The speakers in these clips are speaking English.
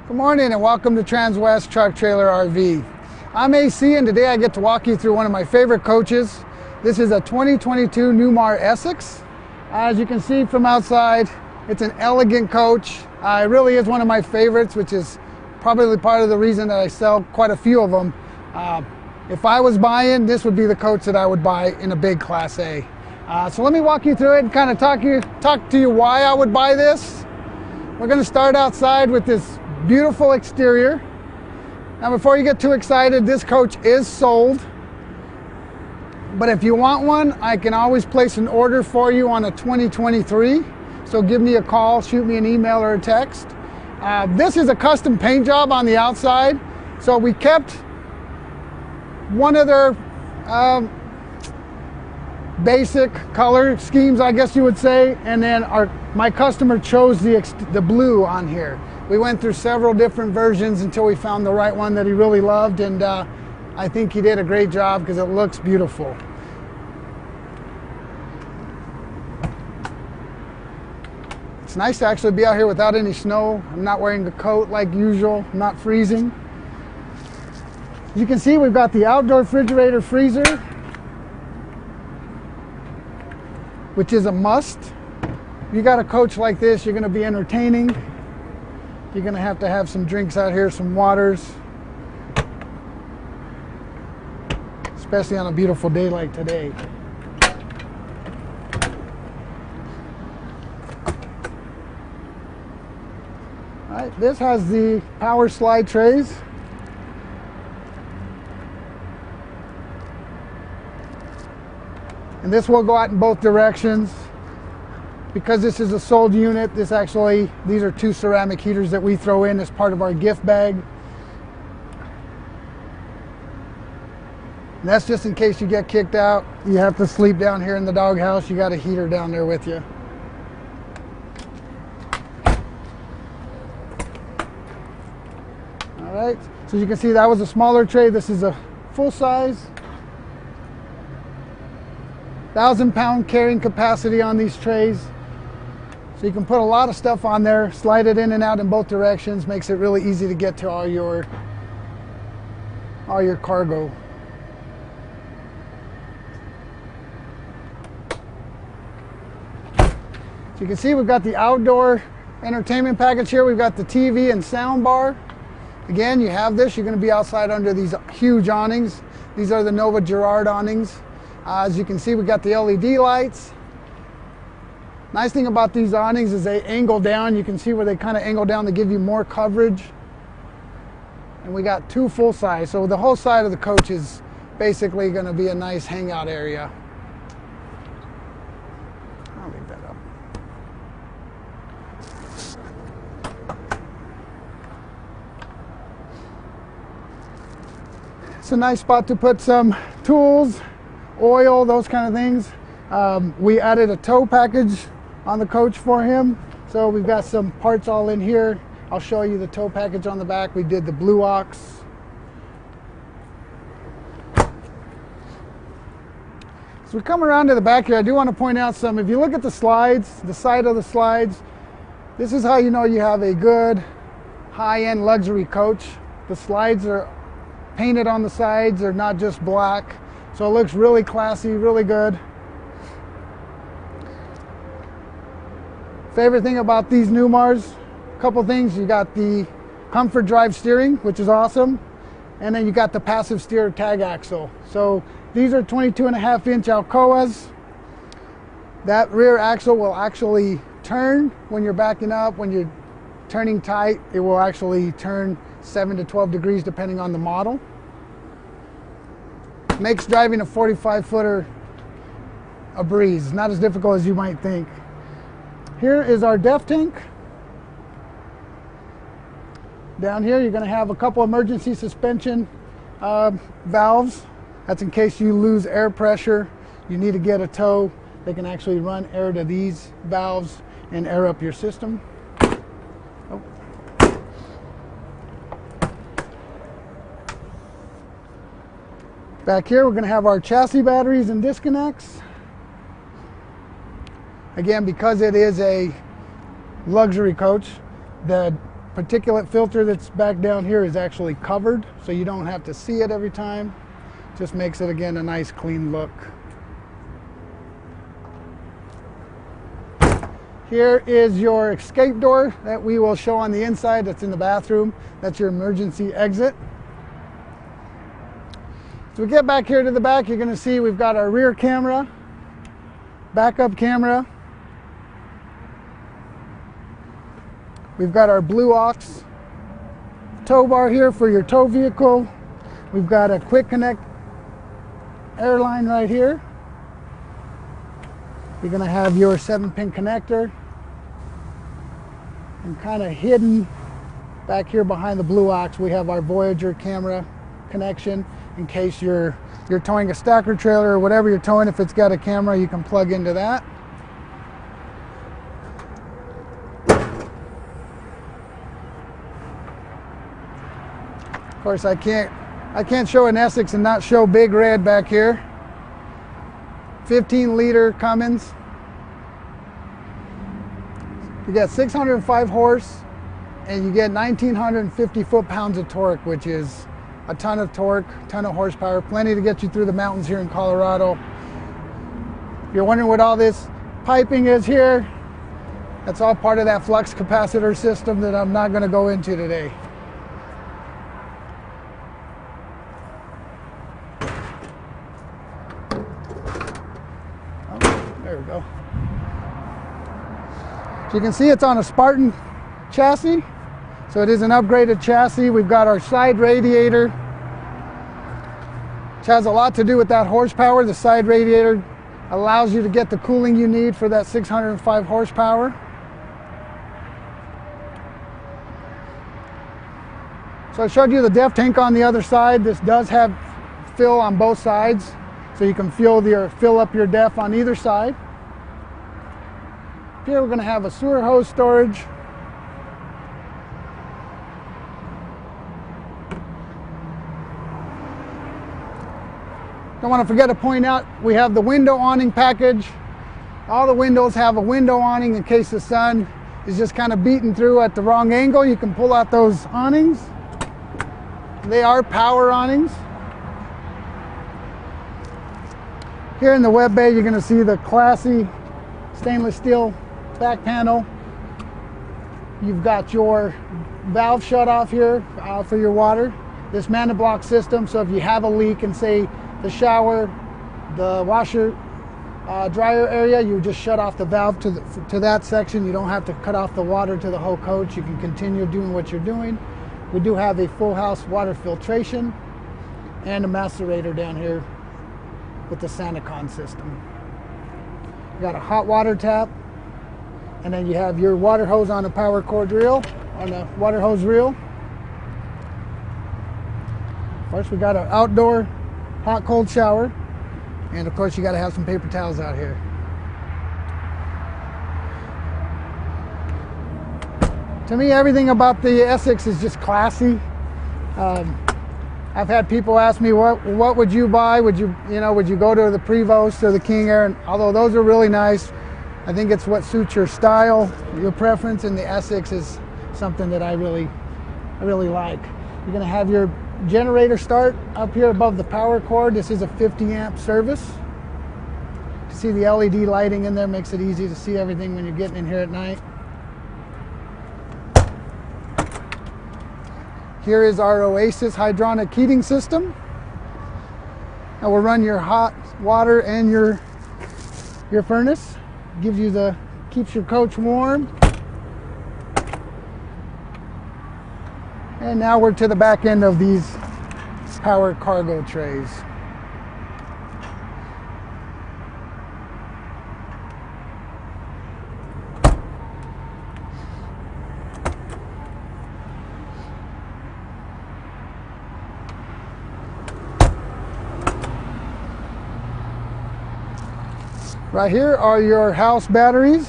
Good morning and welcome to Transwest Truck Trailer RV. I'm AC and today I get to walk you through one of my favorite coaches. This is a 2022 Newmar Essex. As you can see from outside, it's an elegant coach. It really is one of my favorites, which is probably part of the reason that I sell quite a few of them. If I was buying, this would be the coach that I would buy in a big Class A. So let me walk you through it and kind of talk to you why I would buy this. We're going to start outside with this beautiful exterior. Now before you get too excited, this coach is sold. But if you want one, I can always place an order for you on a 2023. So give me a call, shoot me an email or a text. This is a custom paint job on the outside. So we kept one of their basic color schemes, I guess you would say, and then my customer chose the blue on here. We went through several different versions until we found the right one that he really loved, and I think he did a great job because it looks beautiful. It's nice to actually be out here without any snow. I'm not wearing a coat like usual, I'm not freezing. You can see we've got the outdoor refrigerator freezer, which is a must. If you got a coach like this, you're going to be entertaining. You're going to have some drinks out here, some waters, especially on a beautiful day like today. All right, this has the power slide trays. And this will go out in both directions. Because this is a sold unit, these are two ceramic heaters that we throw in as part of our gift bag. And that's just in case you get kicked out. You have to sleep down here in the doghouse. You got a heater down there with you. All right, so you can see that was a smaller tray. This is a full size. 1,000-pound carrying capacity on these trays. So you can put a lot of stuff on there, slide it in and out in both directions, makes it really easy to get to all your cargo. So you can see we've got the outdoor entertainment package here. We've got the TV and sound bar. Again, you have this, you're going to be outside under these huge awnings. These are the Nova Gerard awnings. As you can see, we got the LED lights. Nice thing about these awnings is they angle down. You can see where they kind of angle down to give you more coverage. And we got two full size, so the whole side of the coach is basically going to be a nice hangout area. I'll leave that up. It's a nice spot to put some tools, oil, those kind of things. We added a tow package on the coach for him, so we've got some parts all in here. I'll show you the tow package on the back. We did the blue ox. As we come around to the back here, I do want to point out some. If you look at the slides, the side of the slides, this is how you know you have a good high-end luxury coach. The slides are painted on the sides, they're not just black. So it looks really classy, really good. Favorite thing about these Newmars, a couple things. You got the comfort drive steering, which is awesome. And then you got the passive steer tag axle. So these are 22.5-inch Alcoas. That rear axle will actually turn when you're backing up. When you're turning tight, it will actually turn 7 to 12 degrees depending on the model. Makes driving a 45-footer a breeze. Not as difficult as you might think. Here is our def tank. Down here you're going to have a couple emergency suspension valves. That's in case you lose air pressure, you need to get a tow. They can actually run air to these valves and air up your system. Oh. Back here we're going to have our chassis batteries and disconnects. Again, because it is a luxury coach, the particulate filter that's back down here is actually covered, so you don't have to see it every time. Just makes it, again, a nice clean look. Here is your escape door that we will show on the inside. That's in the bathroom. That's your emergency exit. So we get back here to the back, you're going to see we've got our rear camera, backup camera. We've got our blue aux tow bar here for your tow vehicle. We've got a quick connect airline right here. You're going to have your 7-pin connector, and kind of hidden back here behind the blue aux we have our Voyager camera connection in case you're towing a stacker trailer or whatever you're towing. If it's got a camera, you can plug into that. Of course, I can't show an Essex and not show Big Red back here. 15-liter Cummins. You get 605 horse, and you get 1,950 foot-pounds of torque, which is a ton of torque, ton of horsepower, plenty to get you through the mountains here in Colorado. If you're wondering what all this piping is here, that's all part of that flux capacitor system that I'm not going to go into today. There we go. So you can see it's on a Spartan chassis. So it is an upgraded chassis. We've got our side radiator, which has a lot to do with that horsepower. The side radiator allows you to get the cooling you need for that 605 horsepower. So I showed you the DEF tank on the other side. This does have fill on both sides, so you can fill up your DEF on either side. Here we're going to have a sewer hose storage. Don't want to forget to point out we have the window awning package. All the windows have a window awning in case the sun is just kind of beating through at the wrong angle. You can pull out those awnings. They are power awnings. Here in the web bay, you're going to see the classy stainless steel back panel. You've got your valve shut off here for your water. This man-to-block system, so if you have a leak in, say, the shower, the washer, dryer area, you just shut off the valve to that section. You don't have to cut off the water to the whole coach. You can continue doing what you're doing. We do have a full house water filtration and a macerator down here with the Sanacon system. You got a hot water tap, and then you have your water hose on a power cord reel, on a water hose reel. First, we got an outdoor hot cold shower, and of course you got to have some paper towels out here. To me, everything about the Essex is just classy. I've had people ask me, what would you buy? Would you go to the Prevost or the King Air? And although those are really nice, I think it's what suits your style, your preference, and the Essex is something that I really like. You're going to have your generator start up here above the power cord. This is a 50 amp service. To see the LED lighting in there makes it easy to see everything when you're getting in here at night. Here is our Oasis hydronic heating system. That will run your hot water and your furnace. Keeps your coach warm. And now we're to the back end of these power cargo trays. Right here are your house batteries.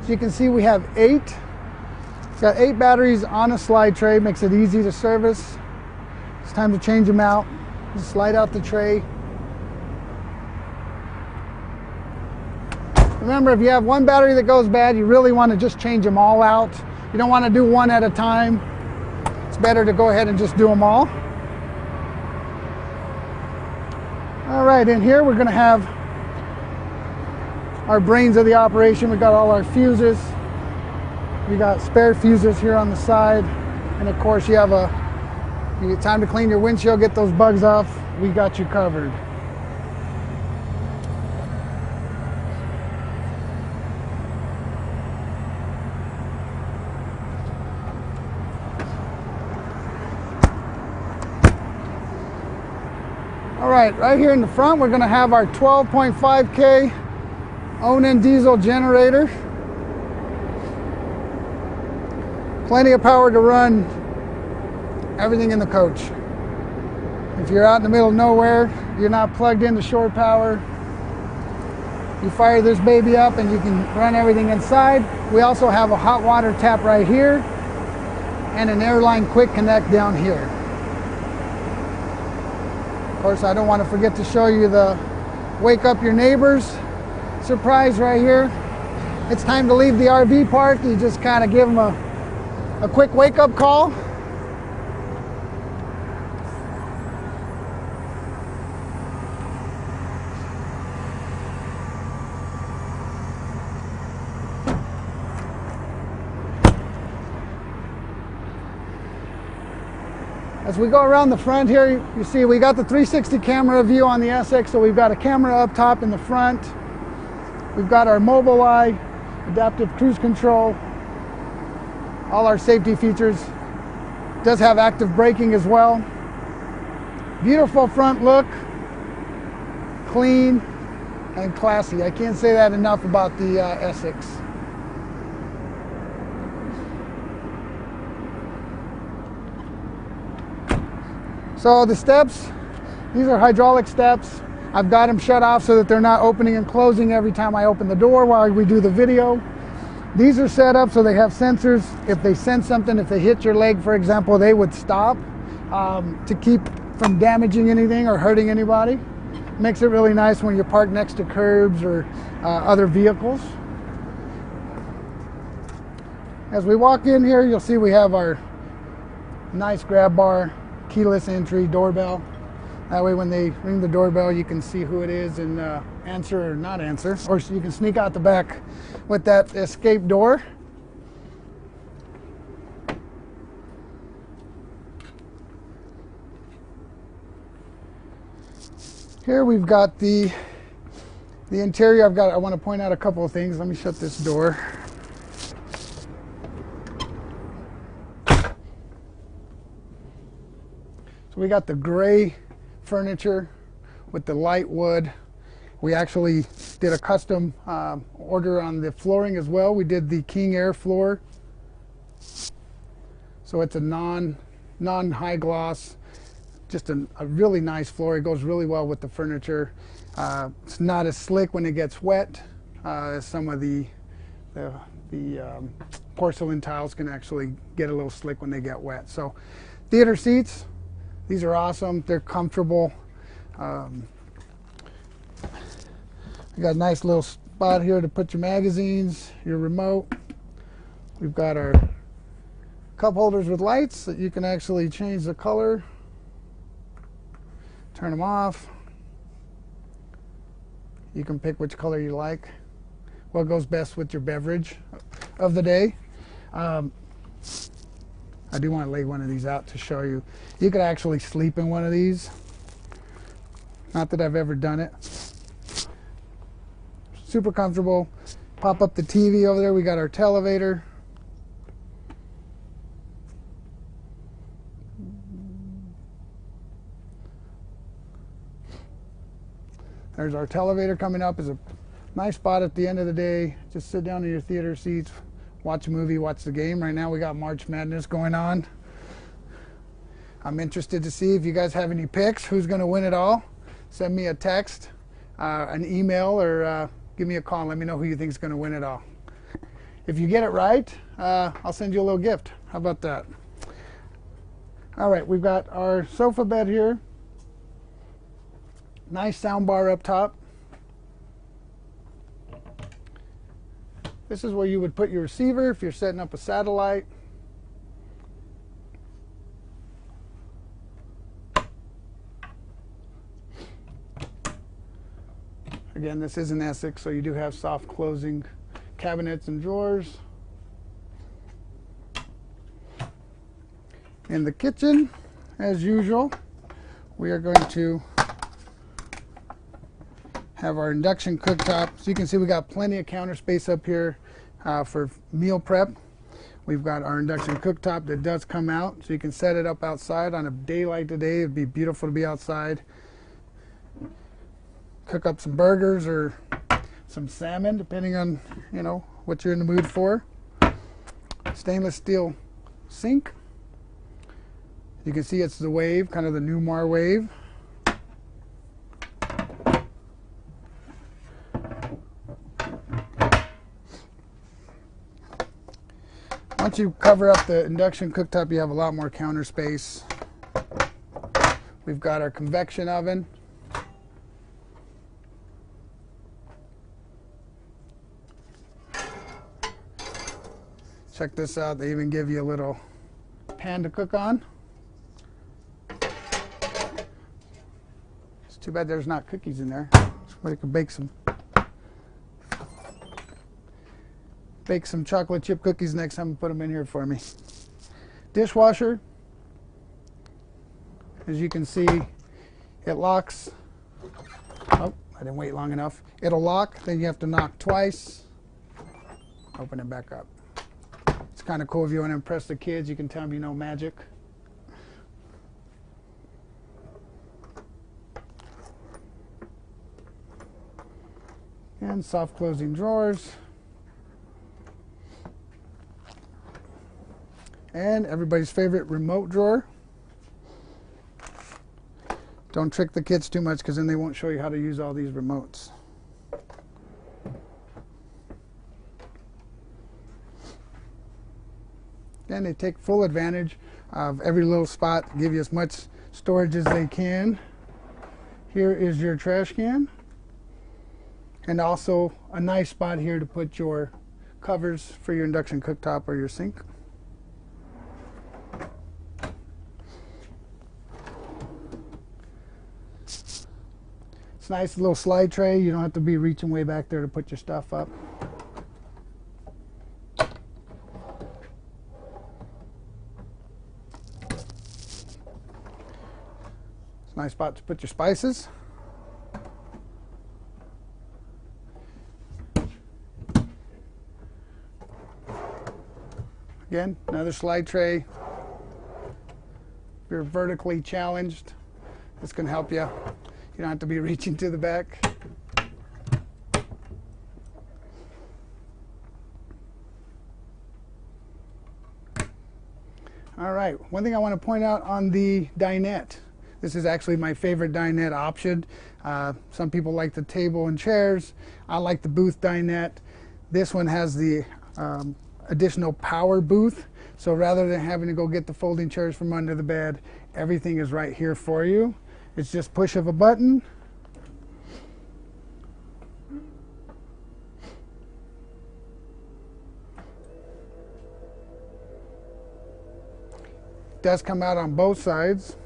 So you can see we have 8. It's got 8 batteries on a slide tray, makes it easy to service. It's time to change them out. Just slide out the tray. Remember, if you have one battery that goes bad, you really want to just change them all out. You don't want to do one at a time. It's better to go ahead and just do them all. All right, in here we're going to have our brains of the operation. We got all our fuses. We got spare fuses here on the side. And of course you get time to clean your windshield, get those bugs off. We got you covered. All right here in the front, we're going to have our 12.5K Awning diesel generator. Plenty of power to run everything in the coach. If you're out in the middle of nowhere, you're not plugged into shore power, you fire this baby up and you can run everything inside. We also have a hot water tap right here and an airline quick connect down here. Of course, I don't want to forget to show you the wake up your neighbors surprise right here. It's time to leave the RV park. You just kind of give them a quick wake up call. As we go around the front here, you see we got the 360 camera view on the Essex, so we've got a camera up top in the front. We've got our mobile eye, adaptive cruise control, all our safety features. It does have active braking as well. Beautiful front look, clean and classy. I can't say that enough about the Essex. So the steps, these are hydraulic steps. I've got them shut off so that they're not opening and closing every time I open the door while we do the video. These are set up so they have sensors. If they sense something, if they hit your leg, for example, they would stop to keep from damaging anything or hurting anybody. Makes it really nice when you're parked next to curbs or other vehicles. As we walk in here, you'll see we have our nice grab bar, keyless entry, doorbell. That way when they ring the doorbell, you can see who it is and answer or not answer. Or you can sneak out the back with that escape door. Here we've got the interior. I want to point out a couple of things. Let me shut this door. So we got the gray furniture with the light wood. We actually did a custom order on the flooring as well. We did the King Air floor. So it's a non-high gloss, just a really nice floor. It goes really well with the furniture. It's not as slick when it gets wet as some of the porcelain tiles can actually get a little slick when they get wet. So theater seats, these are awesome. They're comfortable. We got a nice little spot here to put your magazines, your remote. We've got our cup holders with lights that you can actually change the color, turn them off. You can pick which color you like, what goes best with your beverage of the day. I do want to lay one of these out to show you. You could actually sleep in one of these. Not that I've ever done it. Super comfortable. Pop up the TV over there. We got our televator. There's our televator coming up. Is a nice spot at the end of the day. Just sit down in your theater seats, watch a movie, watch the game. Right now we got March Madness going on. I'm interested to see if you guys have any picks. Who's going to win it all? Send me a text, an email, or give me a call. Let me know who you think is going to win it all. If you get it right, I'll send you a little gift. How about that? All right, we've got our sofa bed here. Nice sound bar up top. This is where you would put your receiver if you're setting up a satellite. Again, this is an Essex, so you do have soft closing cabinets and drawers. In the kitchen, as usual, we are going to have our induction cooktop. So you can see we got plenty of counter space up here for meal prep. We've got our induction cooktop that does come out, so you can set it up outside on a day like today. It'd be beautiful to be outside. Cook up some burgers or some salmon, depending on, you know, what you're in the mood for. Stainless steel sink. You can see it's the wave, kind of the Newmar wave. Once you cover up the induction cooktop, you have a lot more counter space. We've got our convection oven. Check this out, they even give you a little pan to cook on. It's too bad there's not cookies in there. Somebody could bake some chocolate chip cookies next time and put them in here for me. Dishwasher. As you can see, it locks. Oh, I didn't wait long enough. It'll lock, then you have to knock twice. Open it back up. It's kind of cool if you want to impress the kids. You can tell them you know magic. And soft closing drawers. And everybody's favorite remote drawer. Don't trick the kids too much, because then they won't show you how to use all these remotes. And they take full advantage of every little spot, give you as much storage as they can. Here is your trash can. And also a nice spot here to put your covers for your induction cooktop or your sink. It's a nice little slide tray. You don't have to be reaching way back there to put your stuff up. Nice spot to put your spices. Again, another slide tray. If you're vertically challenged, this can help you. You don't have to be reaching to the back. All right, one thing I want to point out on the dinette. This is actually my favorite dinette option. Some people like the table and chairs. I like the booth dinette. This one has the additional power booth. So rather than having to go get the folding chairs from under the bed, everything is right here for you. It's just push of a button. It does come out on both sides.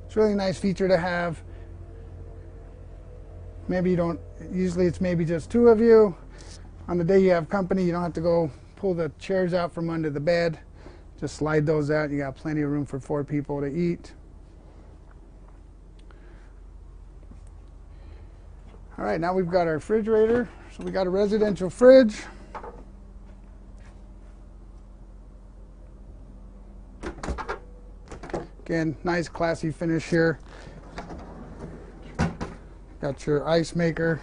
It's a really nice feature to have. Maybe you don't, usually it's maybe just two of you. On the day you have company, you don't have to go pull the chairs out from under the bed. Just slide those out. You got plenty of room for 4 people to eat. All right, now we've got our refrigerator. So we got a residential fridge. Again, nice classy finish here. Got your ice maker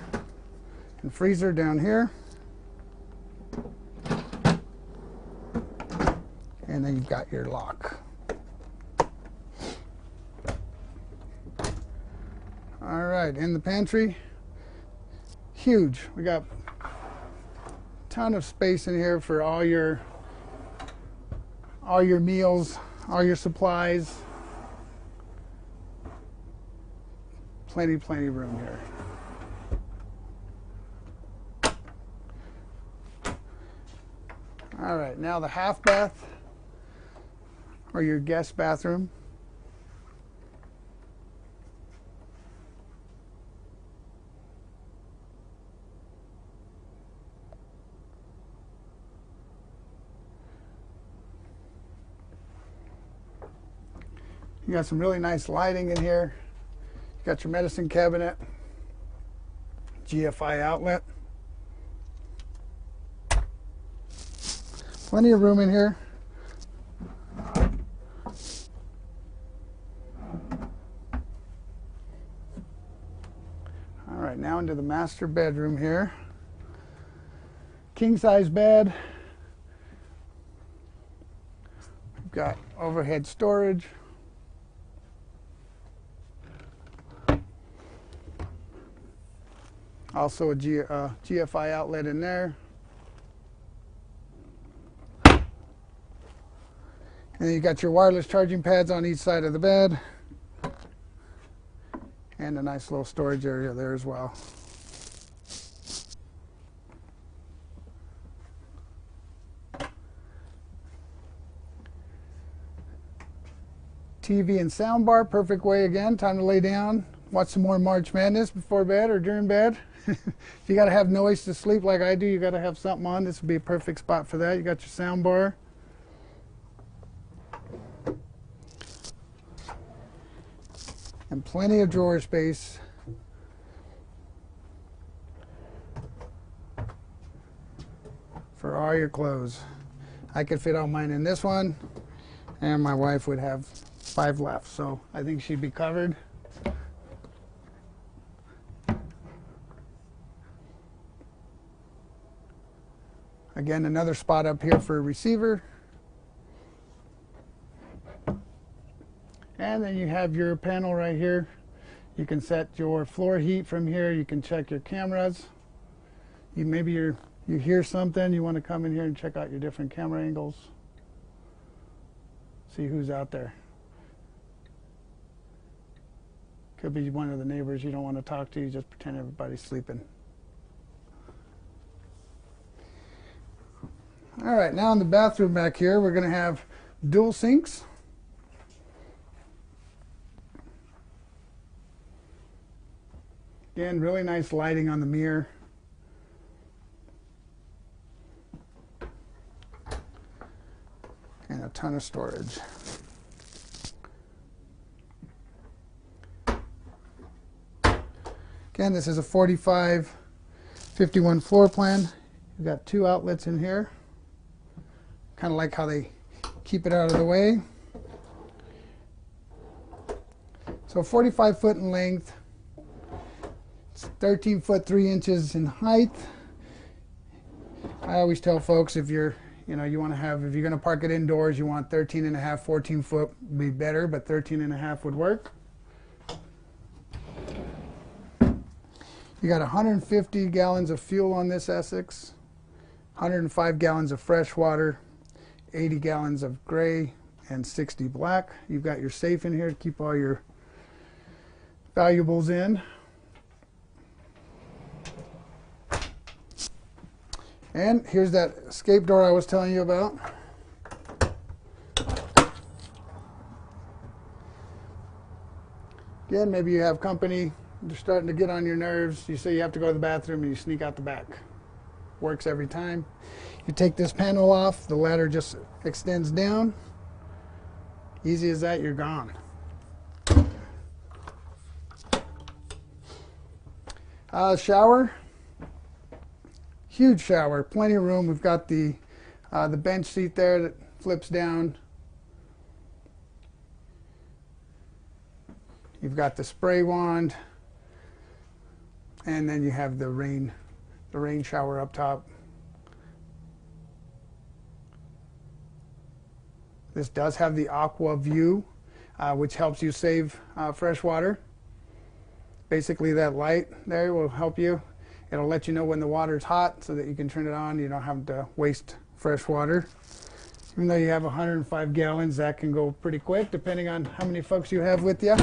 and freezer down here. And then you've got your lock. All right, in the pantry, huge. We got a ton of space in here for all your meals, all your supplies. Plenty room here. All right, now the half bath, or your guest bathroom. You got some really nice lighting in here. You got your medicine cabinet, GFI outlet. Plenty of room in here. All right, now into the master bedroom here. King size bed. We've got overhead storage. Also a GFI outlet in there. And then you got your wireless charging pads on each side of the bed. And a nice little storage area there as well. TV and sound bar, perfect way again. Time to lay down, watch some more March Madness before bed or during bed. If you got to have noise to sleep like I do, you got to have something on. This would be a perfect spot for that. You got your sound bar. And plenty of drawer space. For all your clothes. I could fit all mine in this one, and my wife would have 5 left, so I think she'd be covered. Again, another spot up here for a receiver. And then you have your panel right here. You can set your floor heat from here. You can check your cameras. Maybe you hear something, you want to come in here and check out your different camera angles. See who's out there. Could be one of the neighbors you don't want to talk to. You just pretend everybody's sleeping. All right, now in the bathroom back here, we're going to have dual sinks. Again, really nice lighting on the mirror. And a ton of storage. Again, this is a 45-51 floor plan. You've got 2 outlets in here. Kind of like how they keep it out of the way. So 45 foot in length. It's 13 foot 3 inches in height. I always tell folks if you want to have, if you're going to park it indoors, you want 13 and a half, 14 foot would be better, but 13 and a half would work. You got 150 gallons of fuel on this Essex, 105 gallons of fresh water, 80 gallons of gray, and 60 black. You've got your safe in here to keep all your valuables in. And here's that escape door I was telling you about. Again, maybe you have company, they're starting to get on your nerves. You say you have to go to the bathroom and you sneak out the back. Works every time. You take this panel off, the ladder just extends down. Easy as that, you're gone. Shower. Huge shower, plenty of room. We've got the bench seat there that flips down. You've got the spray wand, and then you have the rain shower up top. This does have the aqua view, which helps you save fresh water. Basically, that light there will help you. It'll let you know when the water's hot so that you can turn it on. You don't have to waste fresh water. Even though you have 105 gallons, that can go pretty quick depending on how many folks you have with you.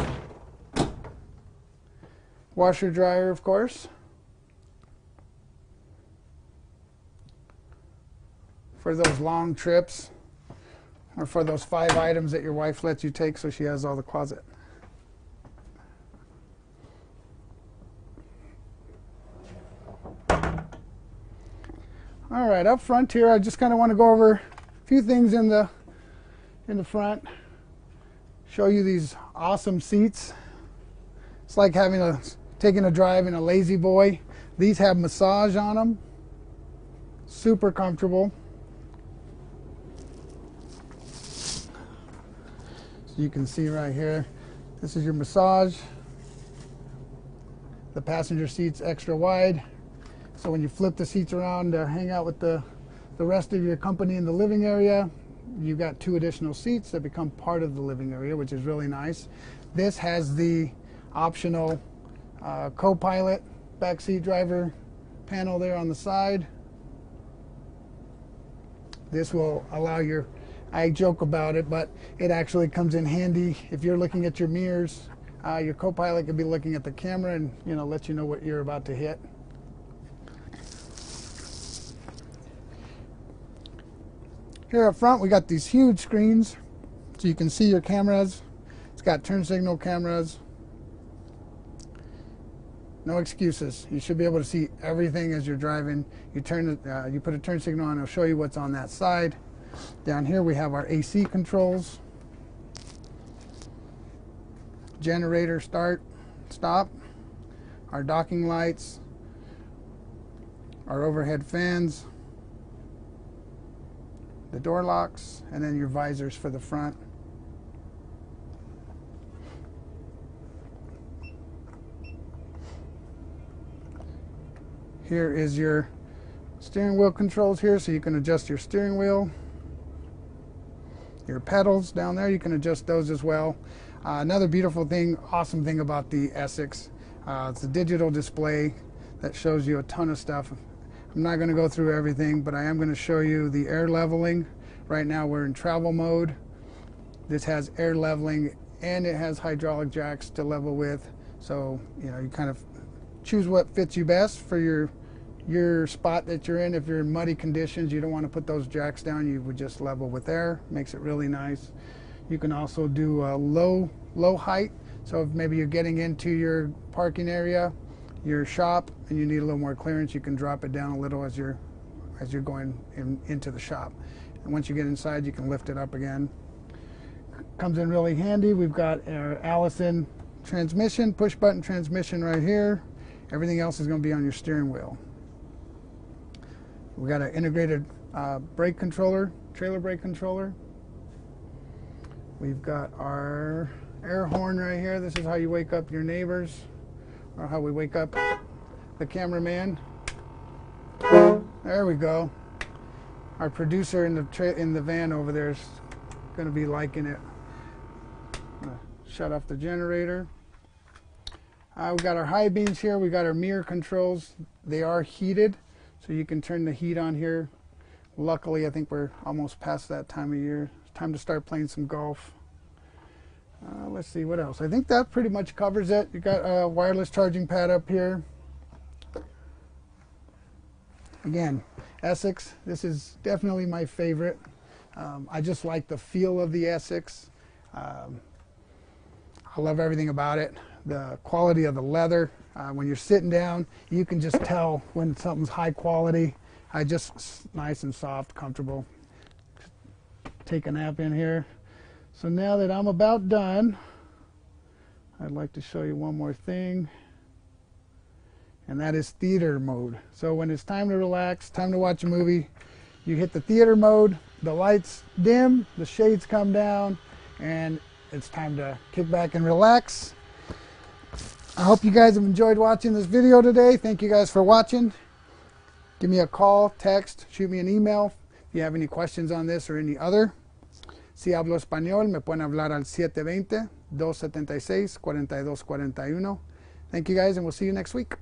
Washer dryer, of course. for those long trips or for those 5 items that your wife lets you take so she has all the closet. All right, up front here, I just kind of want to go over a few things in the front. Show you these awesome seats. It's like taking a drive in a Lazy Boy. These have massage on them. Super comfortable. So you can see right here, this is your massage. The passenger seat's extra wide. So when you flip the seats around to hang out with the rest of your company in the living area, you've got 2 additional seats that become part of the living area, which is really nice. This has the optional Copilot backseat driver panel there on the side. This will allow I joke about it, but it actually comes in handy if you're looking at your mirrors. Your Copilot could be looking at the camera and let you know what you're about to hit. Here up front, we got these huge screens so you can see your cameras. It's got turn signal cameras. No excuses. You should be able to see everything as you're driving. You put a turn signal on, it'll show you what's on that side. Down here we have our AC controls. Generator start, stop. Our docking lights. Our overhead fans. The door locks, and then your visors for the front. Here is your steering wheel controls here, so you can adjust your steering wheel. Your pedals down there, you can adjust those as well. Another beautiful thing, awesome thing about the Essex, it's a digital display that shows you a ton of stuff. I'm not going to go through everything, but I am going to show you the air leveling. Right now we're in travel mode. This has air leveling and it has hydraulic jacks to level with. So, you kind of choose what fits you best for your spot that you're in. If you're in muddy conditions, you don't want to put those jacks down. You would just level with air. Makes it really nice. You can also do a low height. So if maybe you're getting into your parking area, your shop, and you need a little more clearance, you can drop it down a little as you're going into the shop. And once you get inside, you can lift it up again. Comes in really handy. We've got our Allison transmission, push button transmission right here. Everything else is going to be on your steering wheel. We got an integrated brake controller, trailer brake controller. We've got our air horn right here. This is how you wake up your neighbors, or how we wake up the cameraman. There we go. Our producer in the van over there is going to be liking it. I'm going to shut off the generator. We got our high beams here. We got our mirror controls. They are heated, so you can turn the heat on here. Luckily, I think we're almost past that time of year. It's time to start playing some golf. Let's see what else. I think that pretty much covers it. You got a wireless charging pad up here. Again, Essex. This is definitely my favorite. I just like the feel of the Essex. I love everything about it. The quality of the leather. When you're sitting down, you can just tell when something's high quality. Just nice and soft, comfortable. Take a nap in here. So now that I'm about done, I'd like to show you one more thing, and that is theater mode. So when it's time to relax, time to watch a movie, you hit the theater mode, the lights dim, the shades come down, and it's time to kick back and relax. I hope you guys have enjoyed watching this video today. Thank you guys for watching. Give me a call, text, shoot me an email if you have any questions on this or any other. Si hablo español, me pueden hablar al 720-276-4241. Thank you guys, and we'll see you next week.